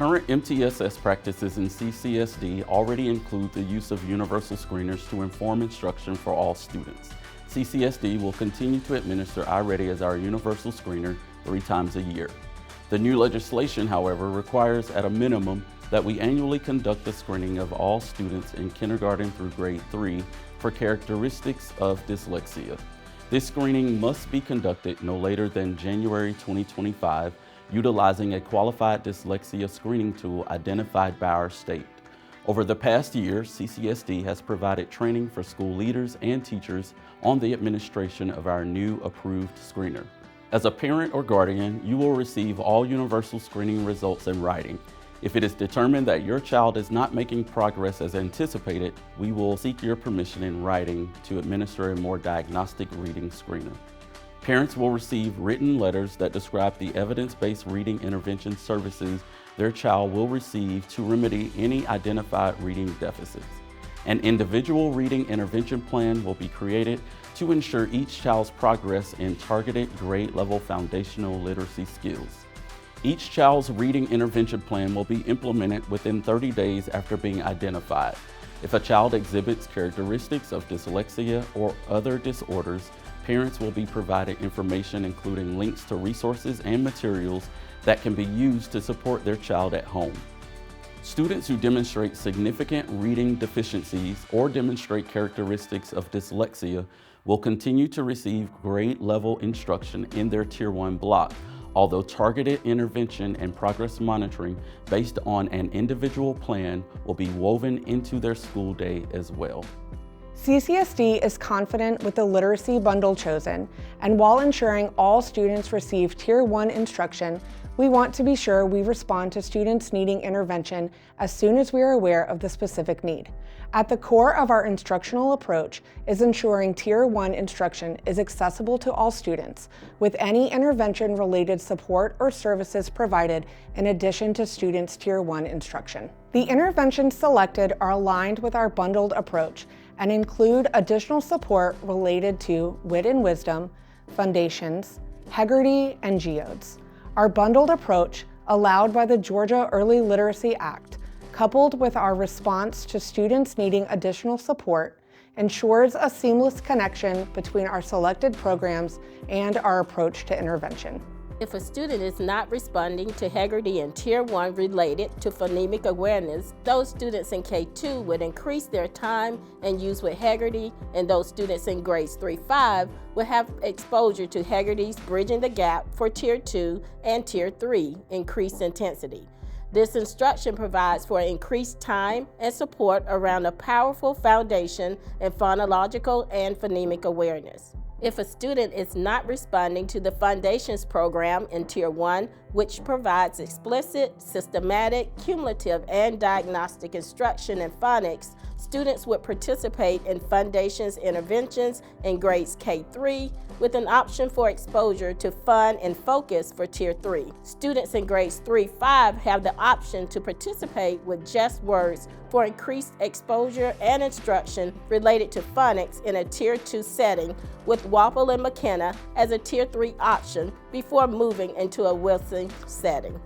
Current MTSS practices in CCSD already include the use of universal screeners to inform instruction for all students. CCSD will continue to administer iReady as our universal screener 3 times a year. The new legislation, however, requires at a minimum that we annually conduct a screening of all students in kindergarten through grade 3 for characteristics of dyslexia. This screening must be conducted no later than January 2025, utilizing a qualified dyslexia screening tool identified by our state. Over the past year, CCSD has provided training for school leaders and teachers on the administration of our new approved screener. As a parent or guardian, you will receive all universal screening results in writing. If it is determined that your child is not making progress as anticipated, we will seek your permission in writing to administer a more diagnostic reading screener. Parents will receive written letters that describe the evidence-based reading intervention services their child will receive to remedy any identified reading deficits. An individual reading intervention plan will be created to ensure each child's progress in targeted grade-level foundational literacy skills. Each child's reading intervention plan will be implemented within 30 days after being identified. If a child exhibits characteristics of dyslexia or other disorders, parents will be provided information including links to resources and materials that can be used to support their child at home. Students who demonstrate significant reading deficiencies or demonstrate characteristics of dyslexia will continue to receive grade-level instruction in their Tier 1 block, although targeted intervention and progress monitoring based on an individual plan will be woven into their school day as well. CCSD is confident with the literacy bundle chosen, and while ensuring all students receive Tier 1 instruction, we want to be sure we respond to students needing intervention as soon as we are aware of the specific need. At the core of our instructional approach is ensuring Tier 1 instruction is accessible to all students, with any intervention-related support or services provided in addition to students' Tier 1 instruction. The interventions selected are aligned with our bundled approach and include additional support related to Wit and Wisdom, Foundations, Hegarty, and Geodes. Our bundled approach, allowed by the Georgia Early Literacy Act, coupled with our response to students needing additional support, ensures a seamless connection between our selected programs and our approach to intervention. If a student is not responding to Hegarty in Tier 1 related to phonemic awareness, those students in K2 would increase their time and use with Hegarty, and those students in grades 3-5 would have exposure to Hegarty's Bridging the Gap for Tier 2 and Tier 3 increased intensity. This instruction provides for increased time and support around a powerful foundation in phonological and phonemic awareness. If a student is not responding to the Foundations program in Tier 1, which provides explicit, systematic, cumulative, and diagnostic instruction in phonics, students would participate in Foundations interventions in grades K3 with an option for exposure to Fun and Focus for Tier 3. Students in grades 3-5 have the option to participate with Just Words for increased exposure and instruction related to phonics in a Tier 2 setting, with Wapple and McKenna as a Tier 3 option before moving into a Wilson setting.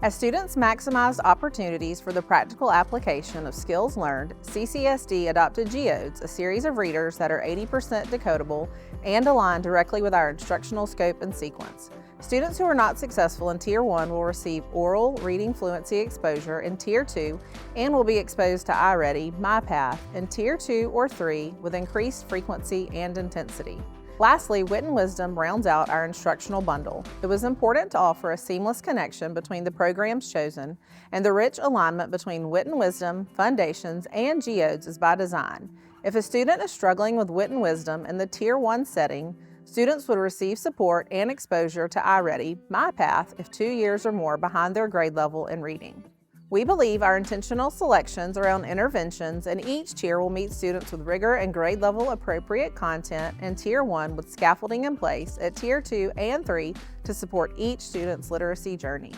As students maximize opportunities for the practical application of skills learned, CCSD adopted Geodes, a series of readers that are 80% decodable and align directly with our instructional scope and sequence. Students who are not successful in Tier 1 will receive oral reading fluency exposure in Tier 2 and will be exposed to iReady, MyPath, in Tier 2 or 3 with increased frequency and intensity. Lastly, Wit and Wisdom rounds out our instructional bundle. It was important to offer a seamless connection between the programs chosen, and the rich alignment between Wit and Wisdom, Foundations, and Geodes is by design. If a student is struggling with Wit and Wisdom in the Tier 1 setting, students would receive support and exposure to iReady, MyPath if 2 years or more behind their grade level in reading. We believe our intentional selections around interventions in each tier will meet students with rigor and grade level appropriate content in Tier 1 with scaffolding in place at Tier 2 and 3 to support each student's literacy journey.